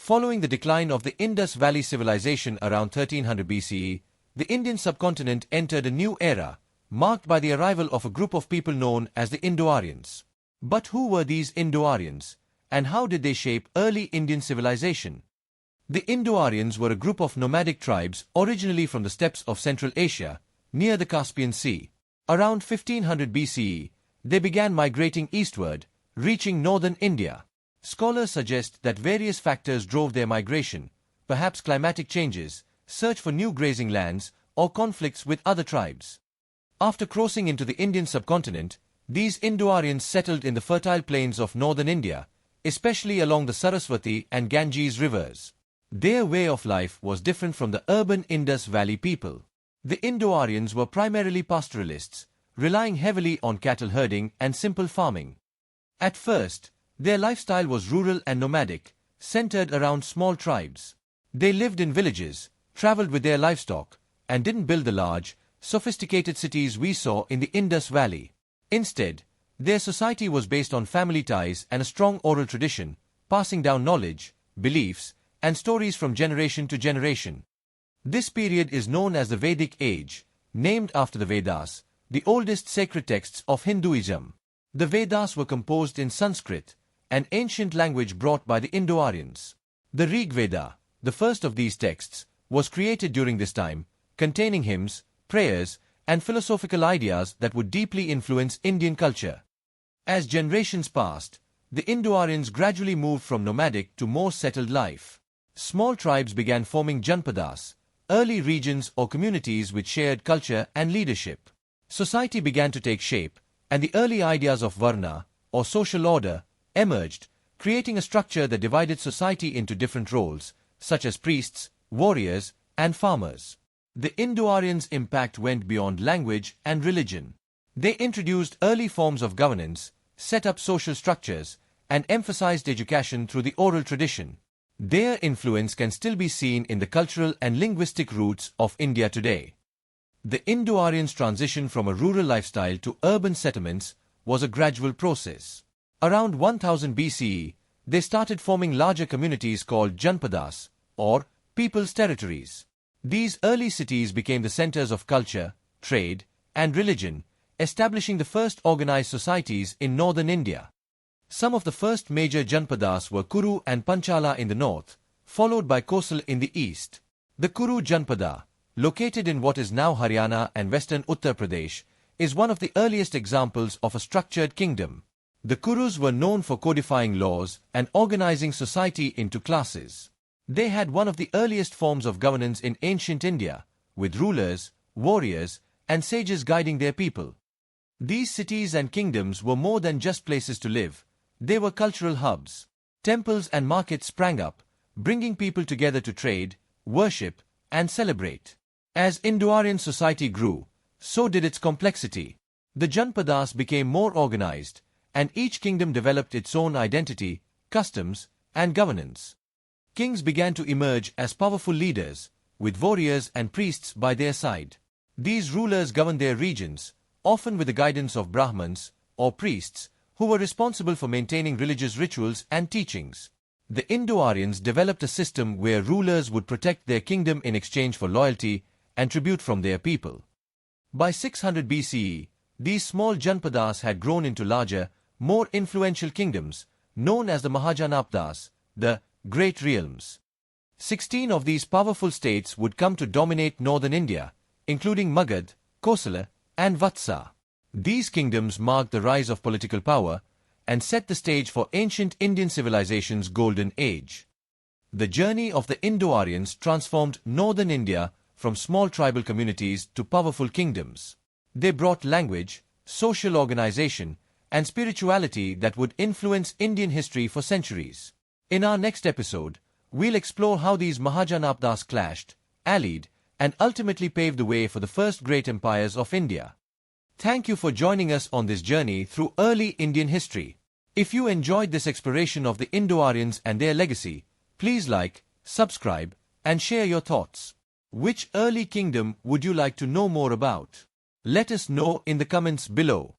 Following the decline of the Indus Valley civilization around 1300 BCE, the Indian subcontinent entered a new era, marked by the arrival of a group of people known as the Indo-Aryans. But who were these Indo-Aryans, and how did they shape early Indian civilization? The Indo-Aryans were a group of nomadic tribes originally from the steppes of Central Asia, near the Caspian Sea. Around 1500 BCE, they began migrating eastward, reaching northern India. Scholars suggest that various factors drove their migration, perhaps climatic changes, search for new grazing lands, or conflicts with other tribes. After crossing into the Indian subcontinent, these Indo-Aryans settled in the fertile plains of northern India, especially along the Saraswati and Ganges rivers. Their way of life was different from the urban Indus Valley people. The Indo-Aryans were primarily pastoralists, relying heavily on cattle herding and simple farming. At first, their lifestyle was rural and nomadic, centered around small tribes. They lived in villages, traveled with their livestock, and didn't build the large, sophisticated cities we saw in the Indus Valley. Instead, their society was based on family ties and a strong oral tradition, passing down knowledge, beliefs, and stories from generation to generation. This period is known as the Vedic Age, named after the Vedas, the oldest sacred texts of Hinduism. The Vedas were composed in Sanskrit, an ancient language brought by the Indo-Aryans. The Rig Veda, the first of these texts, was created during this time, containing hymns, prayers, and philosophical ideas that would deeply influence Indian culture. As generations passed, the Indo-Aryans gradually moved from nomadic to more settled life. Small tribes began forming janpadas, early regions or communities with shared culture and leadership. Society began to take shape, and the early ideas of varna, or social order, emerged, creating a structure that divided society into different roles, such as priests, warriors, and farmers. The Indo-Aryans' impact went beyond language and religion. They introduced early forms of governance, set up social structures, and emphasized education through the oral tradition. Their influence can still be seen in the cultural and linguistic roots of India today. The Indo-Aryans' transition from a rural lifestyle to urban settlements was a gradual process. Around 1000 BCE, they started forming larger communities called janpadas, or people's territories. These early cities became the centers of culture, trade, and religion, establishing the first organized societies in northern India. Some of the first major janpadas were Kuru and Panchala in the north, followed by Kosal in the east. The Kuru Janpada, located in what is now Haryana and western Uttar Pradesh, is one of the earliest examples of a structured kingdom. The Kurus were known for codifying laws and organizing society into classes. They had one of the earliest forms of governance in ancient India, with rulers, warriors, and sages guiding their people. These cities and kingdoms were more than just places to live. They were cultural hubs. Temples and markets sprang up, bringing people together to trade, worship, and celebrate. As Indo-Aryan society grew, so did its complexity. The Janpadas became more organized, and each kingdom developed its own identity, customs, and governance. Kings began to emerge as powerful leaders, with warriors and priests by their side. These rulers governed their regions, often with the guidance of Brahmins, or priests, who were responsible for maintaining religious rituals and teachings. The Indo-Aryans developed a system where rulers would protect their kingdom in exchange for loyalty and tribute from their people. By 600 BCE, these small janpadas had grown into larger, more influential kingdoms, known as the Mahajanapdas, the Great Realms. 16 of these powerful states would come to dominate northern India, including Magad, Kosala, and Vatsa. These kingdoms marked the rise of political power and set the stage for ancient Indian civilization's golden age. The journey of the Indo-Aryans transformed northern India from small tribal communities to powerful kingdoms. They brought language, social organization, and spirituality that would influence Indian history for centuries. In our next episode, we'll explore how these Mahajanapdas clashed, allied, and ultimately paved the way for the first great empires of India. Thank you for joining us on this journey through early Indian history. If you enjoyed this exploration of the Indo-Aryans and their legacy, please like, subscribe, and share your thoughts. Which early kingdom would you like to know more about? Let us know in the comments below.